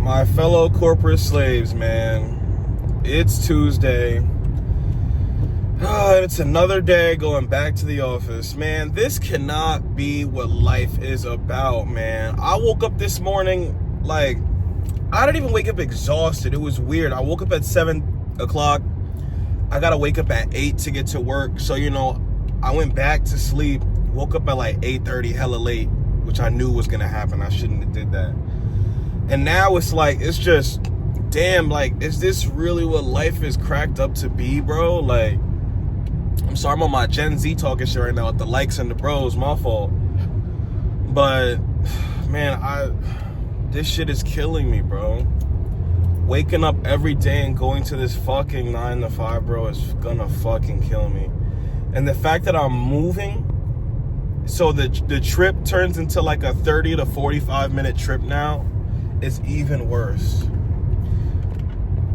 My fellow corporate slaves, man. It's Tuesday. It's another day going back to the office. Man, this cannot be what life is about, man. I woke up this morning, I didn't even wake up exhausted. It was weird. I woke up at 7 o'clock. I gotta wake up at 8 to get to work. So, I went back to sleep. Woke up at 8:30, hella late, which I knew was gonna happen. I shouldn't have did that. And now it's just, damn, is this really what life is cracked up to be, bro? I'm sorry, I'm on my Gen Z talking shit right now with the likes and the bros, my fault. But, man, this shit is killing me, bro. Waking up every day and going to this fucking 9 to 5, bro, is gonna fucking kill me. And the fact that I'm moving, so the trip turns into a 30 to 45 minute trip now, is even worse.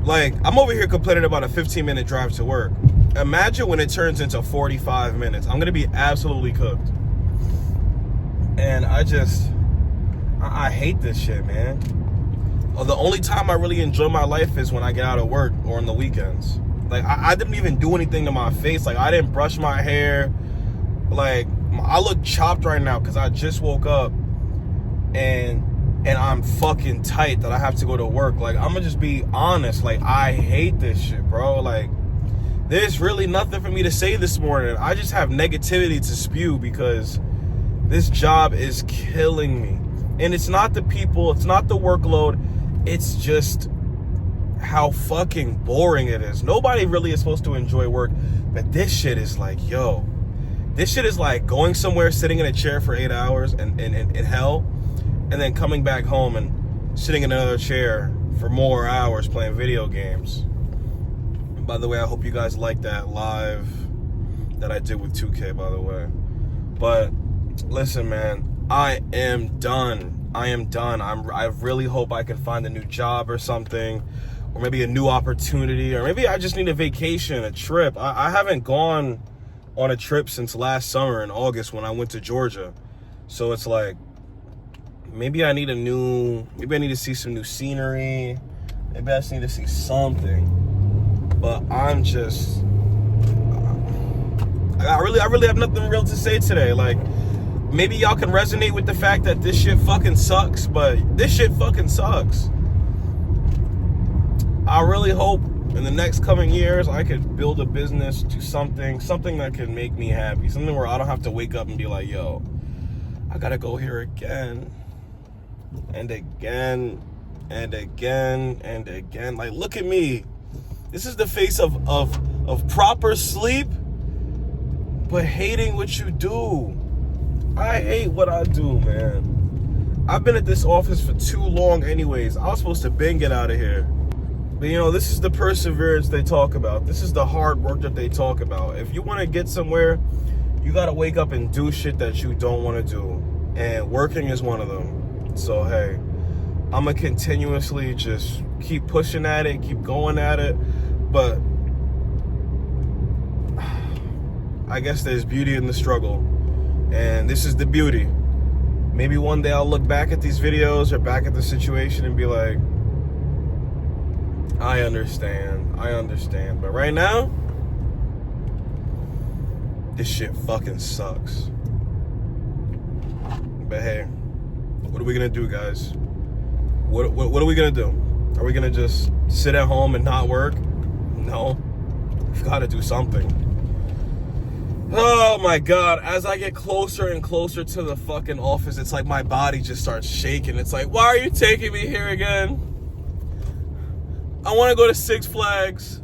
I'm over here complaining about a 15-minute drive to work. Imagine when it turns into 45 minutes. I'm gonna be absolutely cooked. And I hate this shit, man. The only time I really enjoy my life is when I get out of work or on the weekends. I didn't even do anything to my face. I didn't brush my hair. I look chopped right now because I just woke up and I'm fucking tight that I have to go to work. I'm gonna just be honest. I hate this shit, bro. There's really nothing for me to say this morning. I just have negativity to spew because this job is killing me. And it's not the people, it's not the workload, it's just how fucking boring it is. Nobody really is supposed to enjoy work, but this shit is this shit is going somewhere, sitting in a chair for 8 hours in hell, and then coming back home and sitting in another chair for more hours playing video games. And by the way, I hope you guys like that live that I did with 2K, by the way. But listen, man, I am done. I really hope I can find a new job or something, or maybe a new opportunity, or maybe I just need a vacation, a trip. I haven't gone on a trip since last summer in August when I went to Georgia. So it's maybe I need to see some new scenery. Maybe I just need to see something. But I really have nothing real to say today. Maybe y'all can resonate with the fact that this shit fucking sucks, but this shit fucking sucks. I really hope in the next coming years I could build a business, do something that can make me happy. Something where I don't have to wake up and be like, yo, I gotta go here again and again and again and again. Look at me. This is the face of proper sleep, but hating what you do. I hate what I do, man. I've been at this office for too long anyways. I was supposed to get out of here. But this is the perseverance they talk about. This is the hard work that they talk about. If you want to get somewhere, you got to wake up and do shit that you don't want to do. And working is one of them. So, hey, I'm going to continuously just keep pushing at it, keep going at it. But I guess there's beauty in the struggle. And this is the beauty. Maybe one day I'll look back at these videos or back at the situation and be like, I understand. But right now, this shit fucking sucks. But hey, what are we gonna do, guys? What are we gonna do? Are we gonna just sit at home and not work? No, we've got to do something. Oh my God, as I get closer and closer to the fucking office, it's my body just starts shaking. It's why are you taking me here again? I want to go to Six Flags.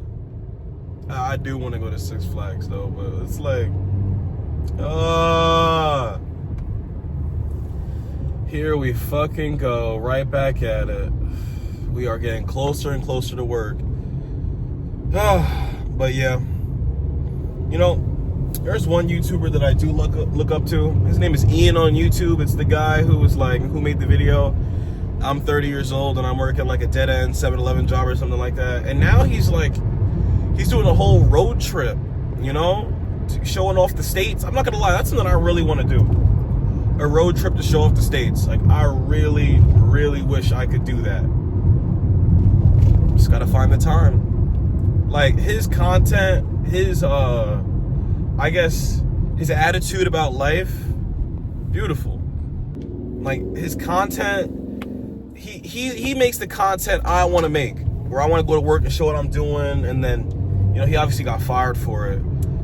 I do want to go to Six Flags though, but it's here we fucking go, right back at it. We are getting closer and closer to work. But yeah, there's one YouTuber that I do look up to. His name is Ian on YouTube. It's the guy who was who made the video, I'm 30 years old and I'm working a dead-end 7-Eleven job or something like that. And now he's doing a whole road trip, showing off the states. I'm not gonna lie, that's something I really want to do. A road trip to show off the states. I really, really wish I could do that. Just gotta find the time. Like, his content, his I guess his attitude about life, beautiful. Like, his content, he makes the content I want to make, where I want to go to work and show what I'm doing, and then, you know, he obviously got fired for it,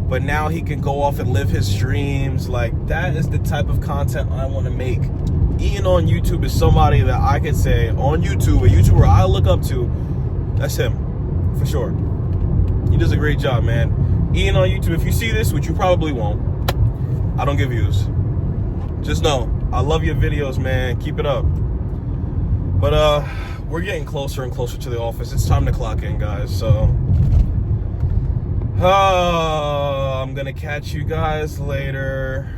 but now he can go off and live his dreams. Like, that is the type of content I want to make. Ian on YouTube is somebody that I could say, on YouTube, a YouTuber I look up to, that's him, for sure. He does a great job, man. Ian on YouTube, if you see this, which you probably won't, I don't give views. Just know, I love your videos, man. Keep it up. But we're getting closer and closer to the office. It's time to clock in, guys. So I'm gonna catch you guys later.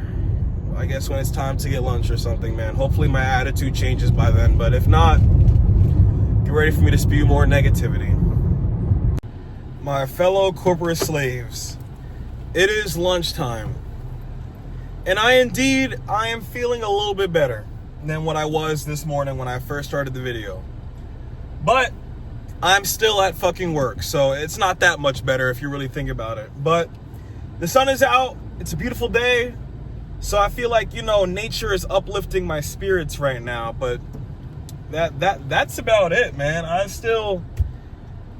I guess when it's time to get lunch or something, man. Hopefully my attitude changes by then, but if not, get ready for me to spew more negativity. My fellow corporate slaves, it is lunchtime, and I am feeling a little bit better than what I was this morning when I first started the video. But I'm still at fucking work, so it's not that much better if you really think about it. But the sun is out, it's a beautiful day. So I feel like, you know, nature is uplifting my spirits right now, but that's about it, man. I still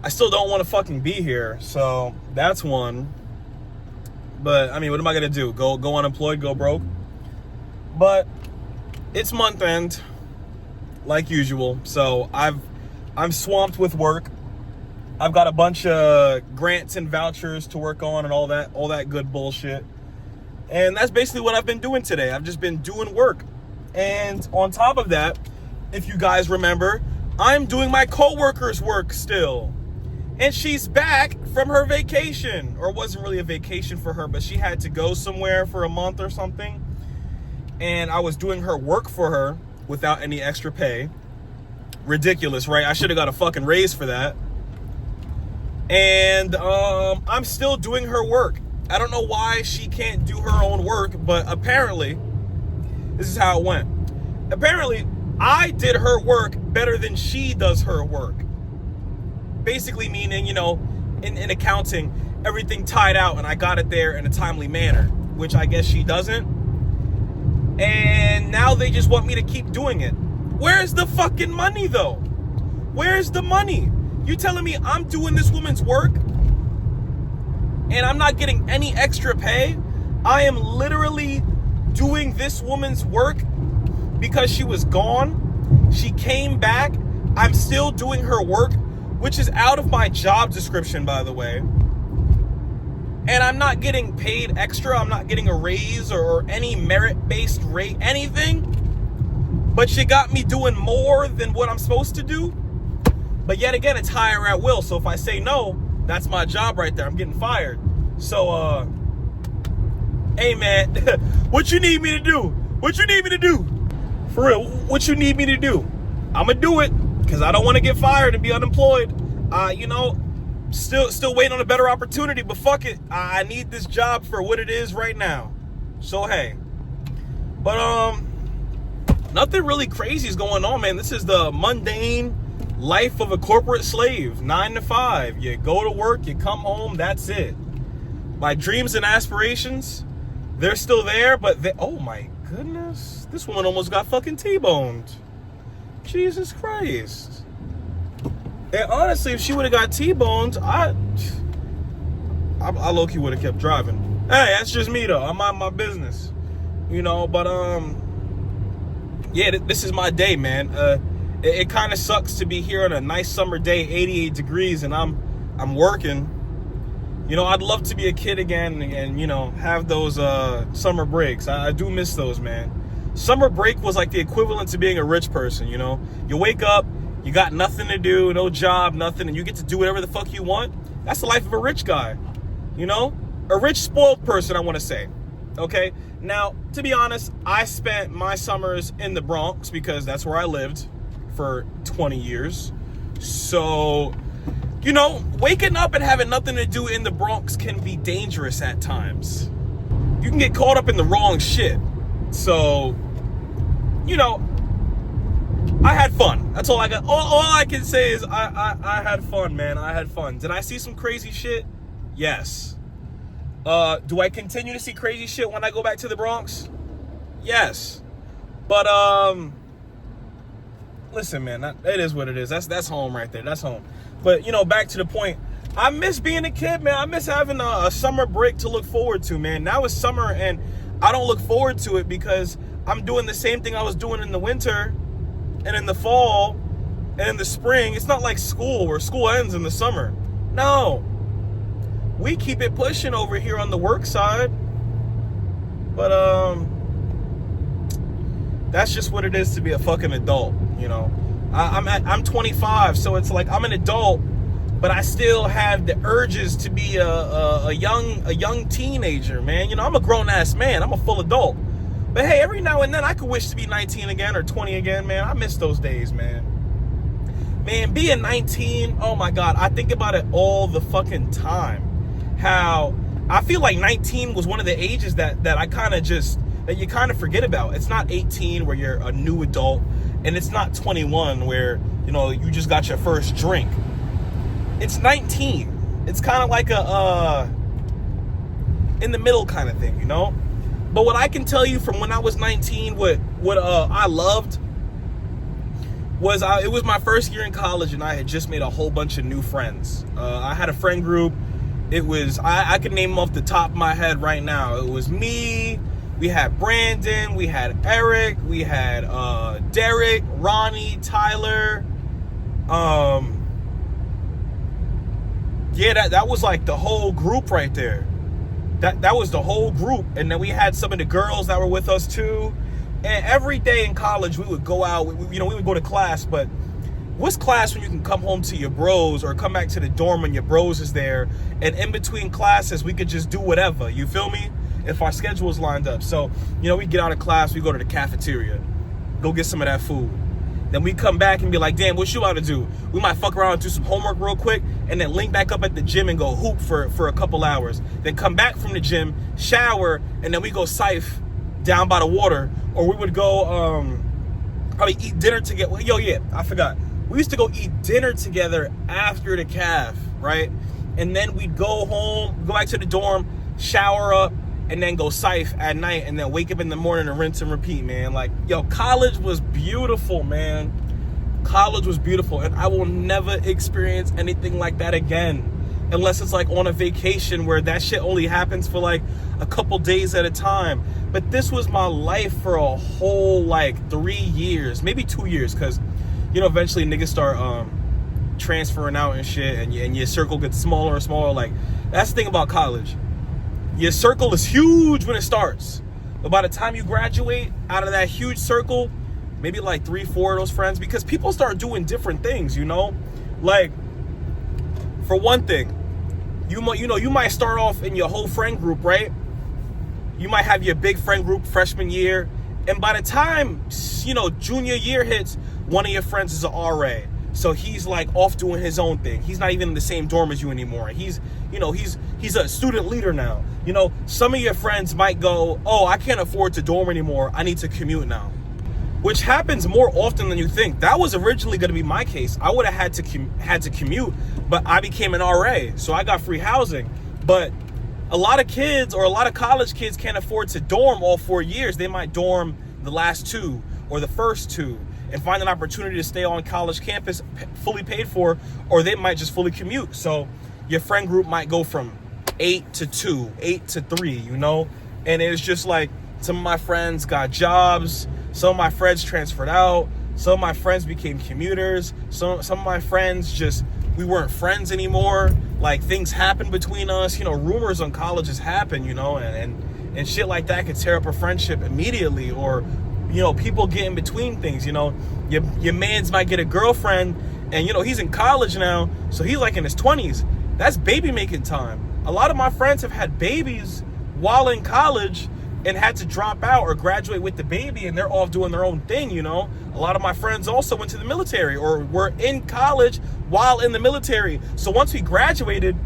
don't want to fucking be here. So that's one. But I mean, what am I gonna do? Go unemployed, go broke? But it's month end, like usual. So I'm swamped with work. I've got a bunch of grants and vouchers to work on and all that good bullshit. And that's basically what I've been doing today. I've just been doing work. And on top of that, if you guys remember, I'm doing my coworker's work still. And she's back from her vacation. Or it wasn't really a vacation for her, but she had to go somewhere for a month or something. And I was doing her work for her without any extra pay. Ridiculous, right? I should have got a fucking raise for that. And I'm still doing her work. I don't know why she can't do her own work, but apparently, this is how it went. Apparently, I did her work better than she does her work. Basically meaning, you know, in accounting, everything tied out and I got it there in a timely manner, which I guess she doesn't. And now they just want me to keep doing it. Where's the fucking money, though? Where's the money? You telling me I'm doing this woman's work and I'm not getting any extra pay? I am literally doing this woman's work because she was gone. She came back. I'm still doing her work, which is out of my job description, by the way. And I'm not getting paid extra. I'm not getting a raise or any merit-based rate, anything. But she got me doing more than what I'm supposed to do. But yet again, it's hire at will. So if I say no, that's my job right there. I'm getting fired. So, hey man, what you need me to do? What you need me to do? For real, what you need me to do? I'm gonna do it because I don't want to get fired and be unemployed. You know, still waiting on a better opportunity, but fuck it. I need this job for what it is right now. So hey, but nothing really crazy is going on, man. This is the mundane life of a corporate slave. 9 to 5. You go to work, you come home, that's it. My dreams and aspirations, they're still there, but oh my goodness, this woman almost got fucking T-boned. Jesus Christ. And honestly, if she would have got T-boned, I low-key would have kept driving. Hey, that's just me though. I mind my business, you know. But yeah, this is my day, man. It kind of sucks to be here on a nice summer day, 88 degrees, and I'm working. You know, I'd love to be a kid again and you know, have those summer breaks. I do miss those, man. Summer break was like the equivalent to being a rich person, you know? You wake up, you got nothing to do, no job, nothing, and you get to do whatever the fuck you want. That's the life of a rich guy, you know? A rich, spoiled person, I want to say, okay? Now, to be honest, I spent my summers in the Bronx because that's where I lived for 20 years. So, you know, waking up and having nothing to do in the Bronx can be dangerous at times. You can get caught up in the wrong shit. So, you know, I had fun. That's all I got. All I can say is I had fun, man. I had fun. Did I see some crazy shit? Yes. Do I continue to see crazy shit when I go back to the Bronx? Yes. But listen, man, it is what it is. That's home right there. That's home. But you know, back to the point. I miss being a kid, man. I miss having a summer break to look forward to, man. Now it's summer and I don't look forward to it because I'm doing the same thing I was doing in the winter and in the fall and in the spring. It's not like school where school ends in the summer. No. We keep it pushing over here on the work side. But that's just what it is to be a fucking adult, you know. I'm 25, so it's like I'm an adult, but I still have the urges to be a young teenager, man. You know, I'm a grown-ass man. I'm a full adult. But hey, every now and then I could wish to be 19 again or 20 again, man. I miss those days, man. Man, being 19, oh my God, I think about it all the fucking time. How I feel like 19 was one of the ages that I kind of just, that you kind of forget about. It's not 18 where you're a new adult, and it's not 21 where, you know, you just got your first drink. It's 19. It's kind of like a in the middle kind of thing, you know? But what I can tell you from when I was 19, what I loved was it was my first year in college, and I had just made a whole bunch of new friends. I had a friend group. It was, I can name them off the top of my head right now. It was me, we had Brandon, we had Eric, we had Derek, Ronnie, Tyler. Yeah, that was like the whole group right there. That was the whole group. And then we had some of the girls that were with us too. And every day in college, we would go out, we would go to class, but what's class when you can come home to your bros or come back to the dorm when your bros is there, and in between classes, we could just do whatever, you feel me? If our schedules lined up. So, you know, we get out of class, we go to the cafeteria, go get some of that food. Then we come back and be like, damn, what you about to do? We might fuck around and do some homework real quick, and then link back up at the gym and go hoop for a couple hours. Then come back from the gym, shower, and then we go Sife down by the water. Or we would go probably eat dinner together. Yo, yeah, I forgot. We used to go eat dinner together after the calf, right? And then we'd go home, go back to the dorm, shower up, and then go Sife at night, and then wake up in the morning and rinse and repeat, man. Like, yo, college was beautiful, man. College was beautiful, and I will never experience anything like that again. Unless it's like on a vacation where that shit only happens for like a couple days at a time. But this was my life for a whole like 3 years, maybe 2 years, because, you know, eventually niggas start transferring out and shit, and your circle gets smaller and smaller. Like, that's the thing about college. Your circle is huge when it starts, but by the time you graduate out of that huge circle, maybe like 3-4 of those friends, because people start doing different things, you know? Like, for one thing, you might start off in your whole friend group, right? You might have your big friend group freshman year, and by the time, you know, junior year hits, one of your friends is an RA. So he's like off doing his own thing. He's not even in the same dorm as you anymore. He's a student leader now. You know, some of your friends might go, oh, I can't afford to dorm anymore. I need to commute now. Which happens more often than you think. That was originally going to be my case. I would have had to commute, but I became an RA, so I got free housing. But a lot of kids, or a lot of college kids, can't afford to dorm all 4 years. They might dorm the last 2 or the first 2 and find an opportunity to stay on college campus fully paid for, or they might just fully commute. So your friend group might go from 8 to 2, 8 to 3, you know? And it's just like, some of my friends got jobs, some of my friends transferred out, some of my friends became commuters, some of my friends just, we weren't friends anymore. Like, things happened between us, you know, rumors on colleges happen, you know, and shit like that could tear up a friendship immediately. Or, you know, people get in between things, you know, your mans might get a girlfriend, and, you know, he's in college now, so he's like in his 20s. That's baby making time. A lot of my friends have had babies while in college and had to drop out or graduate with the baby, and they're off doing their own thing, you know. A lot of my friends also went to the military or were in college while in the military. So once we graduated,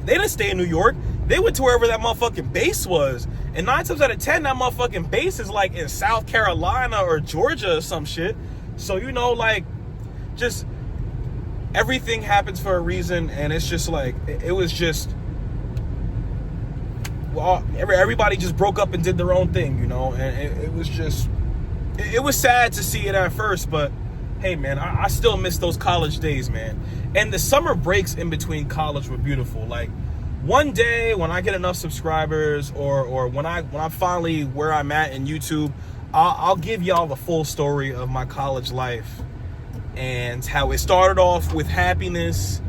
they didn't stay in New York. They went to wherever that motherfucking base was. And 9 times out of 10, that motherfucking base is like in South Carolina or Georgia or some shit. So, you know, like, just everything happens for a reason, and it's just like, it was just, well, everybody just broke up and did their own thing, you know, and it was just, it was sad to see it at first, but hey, man, I still miss those college days, man. And the summer breaks in between college were beautiful. Like, one day when I get enough subscribers, or when I'm finally where I'm at in YouTube, I'll give y'all the full story of my college life and how it started off with happiness,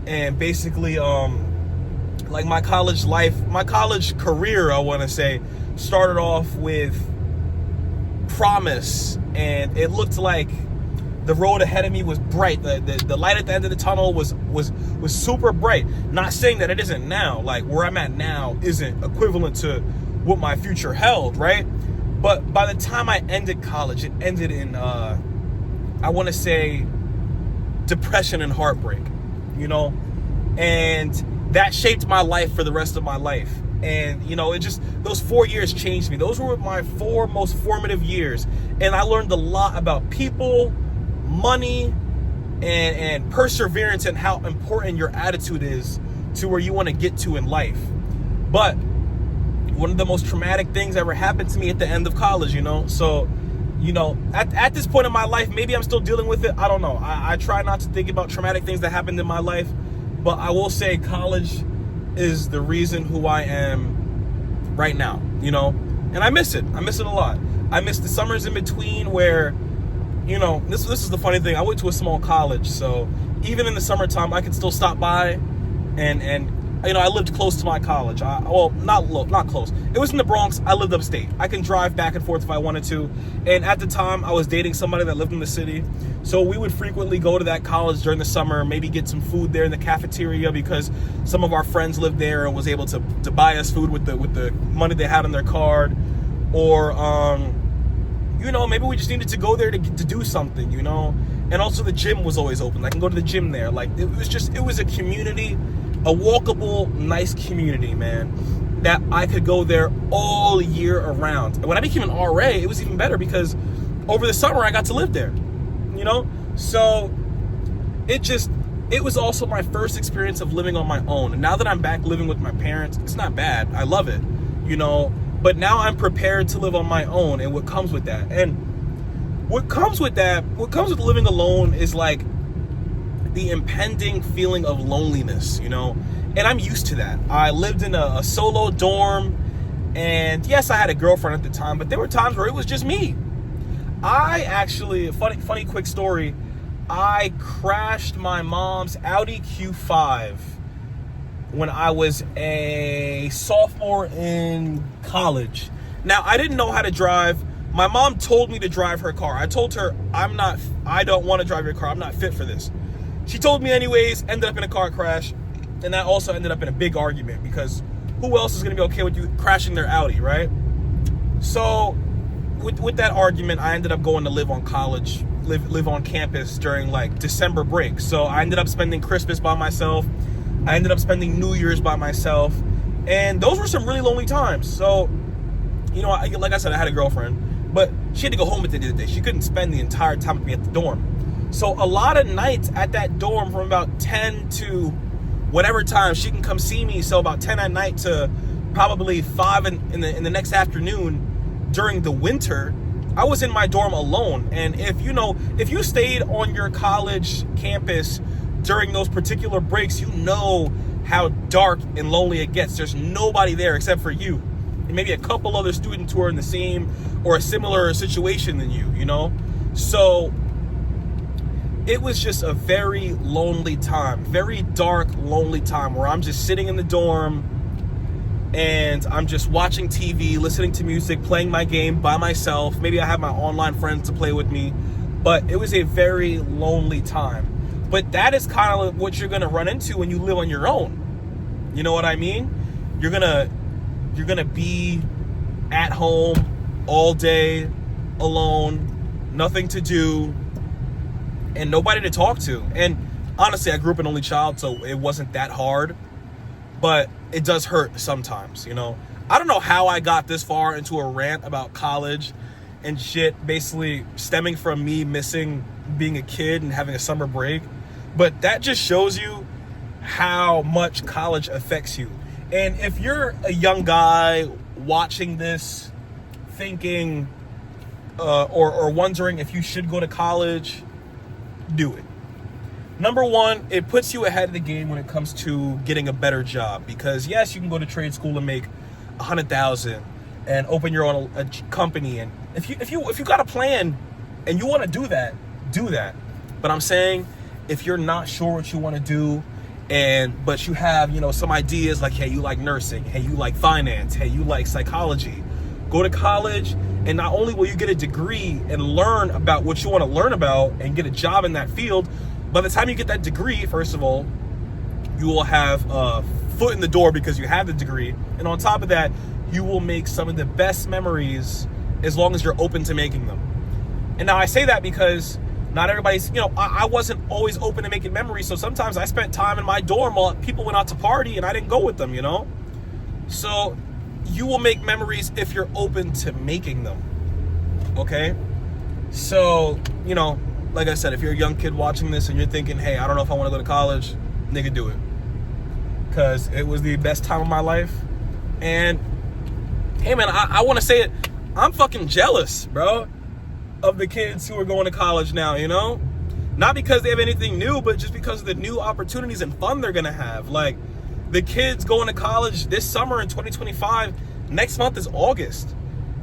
and basically, like, my college life, my college career, I want to say, started off with promise, and it looked like the road ahead of me was bright. The light at the end of the tunnel was super bright. Not saying that it isn't now. Like, where I'm at now isn't equivalent to what my future held, right? But by the time I ended college, it ended in, I want to say, depression and heartbreak, you know? And that shaped my life for the rest of my life. And, you know, it just, those 4 years changed me. Those were my 4 most formative years. And I learned a lot about people, money, and perseverance, and how important your attitude is to where you want to get to in life. But one of the most traumatic things ever happened to me at the end of college, you know? So, you know, at this point in my life, maybe I'm still dealing with it. I don't know. I try not to think about traumatic things that happened in my life, but I will say college is the reason who I am right now, you know? And I miss it. I miss it a lot. I miss the summers in between where, you know, this is the funny thing. I went to a small college, so even in the summertime, I could still stop by, and you know, I lived close to my college. Not close. It was in the Bronx. I lived upstate. I can drive back and forth if I wanted to. And at the time, I was dating somebody that lived in the city, so we would frequently go to that college during the summer, maybe get some food there in the cafeteria because some of our friends lived there and was able to buy us food with the money they had on their card, or you know, maybe we just needed to go there to do something, you know? And also the gym was always open. I can go to the gym there. Like, it was a community, a walkable, nice community, man, that I could go there all year around. And when I became an RA, it was even better because over the summer I got to live there, you know? So it was also my first experience of living on my own. And now that I'm back living with my parents, it's not bad. I love it, you know? But now I'm prepared to live on my own, and what comes with that. And what comes with living alone is like the impending feeling of loneliness, you know? And I'm used to that. I lived in a solo dorm, and yes, I had a girlfriend at the time, but there were times where it was just me. I actually, funny quick story, I crashed my mom's Audi Q5 when I was a sophomore in college. Now, I didn't know how to drive. My mom told me to drive her car. I told her, I don't want to drive your car. I'm not fit for this. She told me anyways, ended up in a car crash. And that also ended up in a big argument because who else is going to be okay with you crashing their Audi, right? So with that argument, I ended up going to live on campus during like December break. So I ended up spending Christmas by myself. I ended up spending New Year's by myself, and those were some really lonely times. So, you know, like I said, I had a girlfriend, but she had to go home at the end of the day. She couldn't spend the entire time with me at the dorm. So a lot of nights at that dorm from about 10 to whatever time she can come see me, so about 10 at night to probably 5 in the next afternoon during the winter, I was in my dorm alone. And if you stayed on your college campus during those particular breaks, you know how dark and lonely it gets. There's nobody there except for you and maybe a couple other students who are in the same or a similar situation than you, you know? So it was just a very lonely time, very dark, lonely time where I'm just sitting in the dorm and I'm just watching TV, listening to music, playing my game by myself. Maybe I have my online friends to play with me, but it was a very lonely time. But that is kind of what you're gonna run into when you live on your own. You know what I mean? You're gonna be at home all day, alone, nothing to do, and nobody to talk to. And honestly, I grew up an only child, so it wasn't that hard, but it does hurt sometimes, you know? I don't know how I got this far into a rant about college and shit, basically stemming from me missing being a kid and having a summer break. But that just shows you how much college affects you. And if you're a young guy watching this, thinking or wondering if you should go to college, do it. Number one, it puts you ahead of the game when it comes to getting a better job, because yes, you can go to trade school and make $100,000 and open your own a company. And if you got a plan and you want to do that, do that. But I'm saying, if you're not sure what you want to do, but you have, some ideas like, hey, you like nursing, hey, you like finance, hey, you like psychology, go to college, and not only will you get a degree and learn about what you want to learn about and get a job in that field, by the time you get that degree, first of all, you will have a foot in the door because you have the degree. And on top of that, you will make some of the best memories as long as you're open to making them. And now I say that because not everybody's, I wasn't always open to making memories. So sometimes I spent time in my dorm while people went out to party and I didn't go with them, So you will make memories if you're open to making them. Okay? So, like I said, if you're a young kid watching this and you're thinking, hey, I don't know if I want to go to college, nigga, do it. Because it was the best time of my life. And, hey, man, I want to say it. I'm fucking jealous, bro, of the kids who are going to college now, Not because they have anything new, but just because of the new opportunities and fun they're going to have. Like, the kids going to college this summer in 2025, next month is August.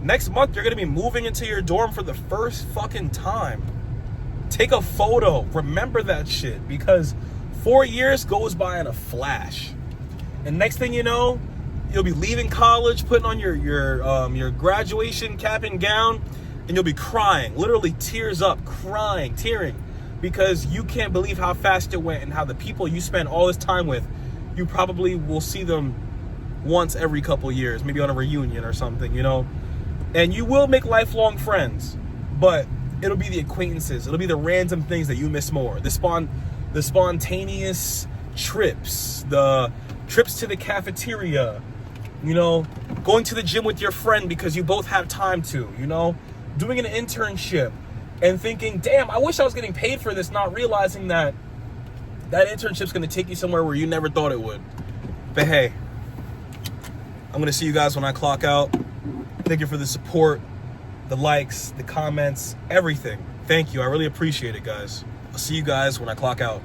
Next month, you're going to be moving into your dorm for the first fucking time. Take a photo. Remember that shit, because 4 years goes by in a flash. And next thing you know, you'll be leaving college, putting on your graduation cap and gown, and you'll be crying, literally tears up, crying, tearing, because you can't believe how fast it went and how the people you spent all this time with, you probably will see them once every couple years, maybe on a reunion or something, And you will make lifelong friends, but it'll be the acquaintances. It'll be the random things that you miss more. The spontaneous trips, the trips to the cafeteria, going to the gym with your friend because you both have time to, doing an internship and thinking, damn, I wish I was getting paid for this, not realizing that internship's going to take you somewhere where you never thought it would. But hey, I'm going to see you guys when I clock out. Thank you for the support, the likes, the comments, everything. Thank you. I really appreciate it, guys. I'll see you guys when I clock out.